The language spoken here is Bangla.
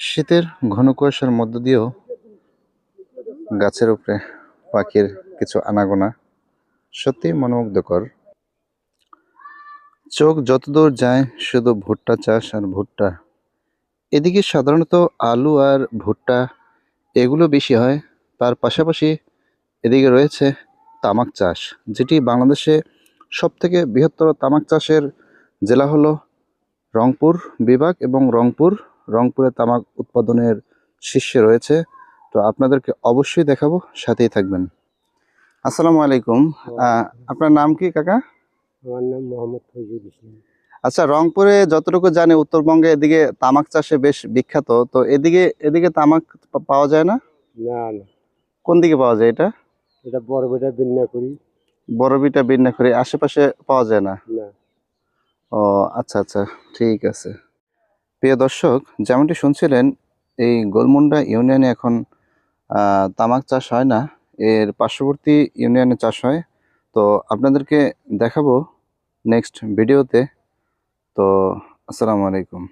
শীতের ঘন কুয়াশার মধ্য দিয়েও গাছের উপরে পাখির কিছু আনাগোনা সত্যি মনোমুগ্ধকর। চোখ যতদূর যায় শুধু ভুট্টা চাষ আর ভুট্টা। এদিকে সাধারণত আলু আর ভুট্টা এগুলো বেশি হয়। তার পাশাপাশি এদিকে রয়েছে তামাক চাষ, যেটি বাংলাদেশে সবথেকে বৃহত্তর তামাক চাষের জেলা হলো রংপুর বিভাগ, এবং রংপুরে তামাক উৎপাদনের শীর্ষে রয়েছে। তো আপনাদেরকে অবশ্যই দেখাবো, সাথেই থাকবেন। আসসালামু আলাইকুম। আপনার নাম কি কাকা? আমার নাম মোহাম্মদ ফজলুল ইসলাম। আচ্ছা, রংপুরে যতটুকু জানি উত্তরবঙ্গে এদিকে তামাক চাষে বেশ বিখ্যাত। তো এদিকে তামাক পাওয়া যায় না? না না, কোন দিকে পাওয়া যায় এটা? এটা বড় বেটা বিন্যা করি। বড়বিটা বিন্যাখড়ি আশেপাশে পাওয়া যায় না? না। ও আচ্ছা আচ্ছা, ঠিক আছে। প্রিয় দর্শক, যেমনটি শুনছিলেন, এই গোলমুন্ডা ইউনিয়নে এখন তামাক চাষ হয় না, এর পার্শ্ববর্তী ইউনিয়নে চাষ হয়। তো আপনাদেরকে দেখাবো নেক্সট ভিডিওতে। তো আসসালামু আলাইকুম।